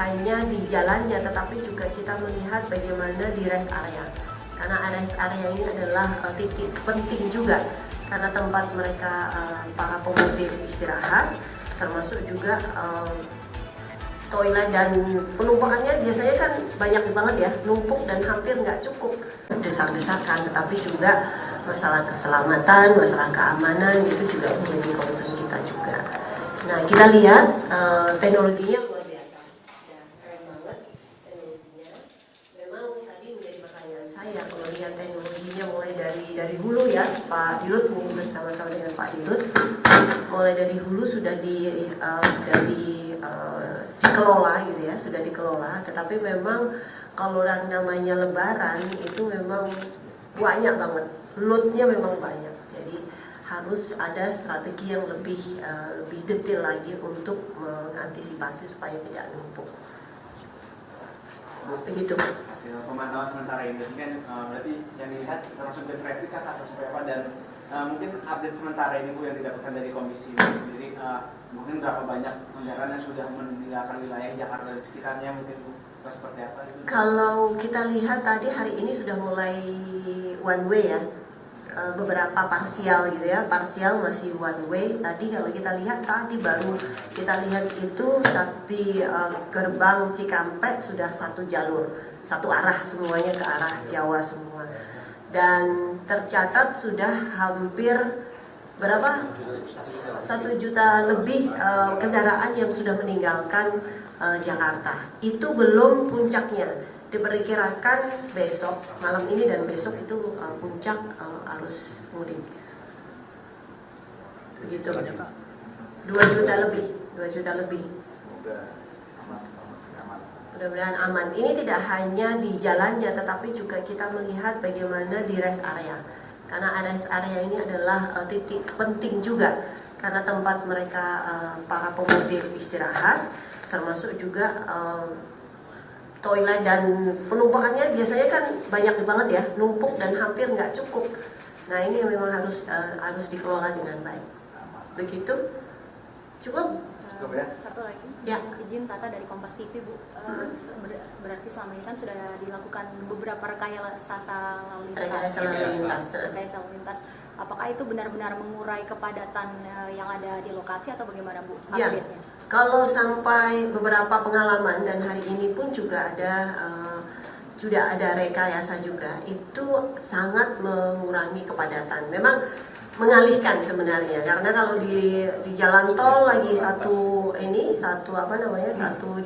hanya di jalannya, tetapi juga kita melihat bagaimana di rest area. Karena rest area ini adalah titik penting juga, karena tempat mereka para pemudik istirahat, termasuk juga toilet, dan penumpukannya biasanya kan banyak banget ya, numpuk dan hampir nggak cukup. Desak-desakan, tetapi juga masalah keselamatan, masalah keamanan itu juga menjadi concern kita juga. Nah, kita lihat teknologinya luar biasa, ya, keren banget teknologinya. Memang tadi menjadi pertanyaan saya, kalau lihat teknologinya mulai dari hulu ya, Pak Dirut mungkin bersama-sama dengan Pak Dirut, mulai dari hulu sudah dikelola gitu ya, sudah dikelola. Tetapi memang kalau namanya lebaran itu memang banyak banget, loadnya memang banyak. Jadi harus ada strategi yang lebih detail lagi untuk mengantisipasi supaya tidak numpuk. Begitu. Hasil pemantauan sementara ini kan berarti yang dilihat termasuk bad traffic atau seperti apa, dan mungkin update sementara ini Bu yang didapatkan dari komisi sendiri, mungkin berapa banyak kendaraan yang sudah meninggalkan wilayah Jakarta dan sekitarnya, mungkin Bu, atau seperti apa itu? Kalau kita lihat tadi hari ini sudah mulai one way ya, beberapa parsial gitu ya, parsial masih one way. Tadi kalau kita lihat tadi baru kita lihat itu di gerbang Cikampek sudah satu jalur, satu arah, semuanya ke arah Jawa semua. Dan tercatat sudah hampir berapa? 1 juta lebih kendaraan yang sudah meninggalkan Jakarta. Itu belum puncaknya. Diperkirakan besok, malam ini dan besok itu puncak arus mudik. Begitu. 2 juta lebih, 2 juta lebih. Semoga aman. Mudah-mudahan aman. Ini tidak hanya di jalannya, tetapi juga kita melihat bagaimana di rest area. Karena rest area ini adalah titik penting juga, karena tempat mereka para pemudik istirahat, termasuk juga toilet, dan penumpukannya biasanya kan banyak banget ya, numpuk dan hampir nggak cukup. Nah, ini memang harus dikelola dengan baik. Begitu? Cukup? Cukup ya? Satu lagi, ya. Izin Tata dari Kompas TV Bu. Berarti selama ini kan sudah dilakukan beberapa rekayasa lalu lintas. Apakah itu benar-benar mengurai kepadatan yang ada di lokasi atau bagaimana Bu? Ya. Kalau sampai beberapa pengalaman, dan hari ini pun juga sudah ada rekayasa juga, itu sangat mengurangi kepadatan. Memang mengalihkan sebenarnya, karena kalau di jalan tol lagi satu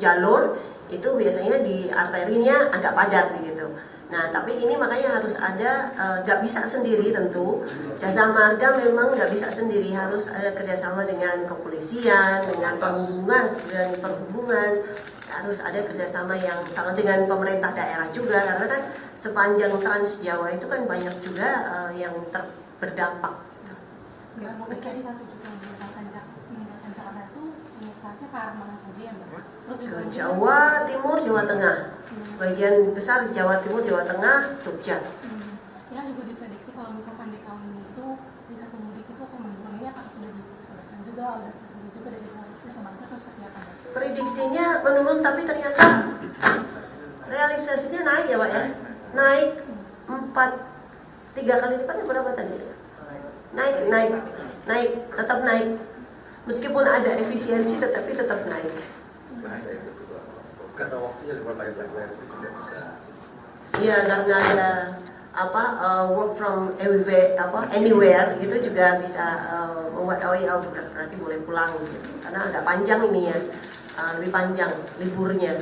jalur, itu biasanya di arterinya agak padat begitu. Nah, tapi ini makanya harus ada, nggak bisa sendiri tentu. Jasa Marga memang nggak bisa sendiri, harus ada kerjasama dengan kepolisian, dengan perhubungan, harus ada kerjasama yang sangat dengan pemerintah daerah juga, karena kan sepanjang Trans Jawa itu kan banyak juga yang berdampak. Mungkin tadi 1 juta meninggalkan Jakarta itu imitasinya ke arah mana saja ya Mbak? Terus juga ke Jawa Timur, Jawa Tengah, sebagian besar Jawa Timur, Jawa Tengah, Jogja. Ya, juga diprediksi kalau misalkan di tahun ini itu tingkat pemudik itu akan menurun. Ini apakah sudah diperhatikan juga oleh dari Jasa Marga atau seperti apa? Prediksinya menurun, tapi ternyata realisasinya naik ya Pak ya, naik 3 kali lipatnya berapa tadi? Naik, tetap naik. Meskipun ada efisiensi, tetapi tetap naik. Karena waktunya diperbaiki itu tidak bisa. Iya, karena ada work from anywhere gitu juga bisa membuat berarti boleh pulang gitu. Karena agak panjang ini ya, lebih panjang liburnya.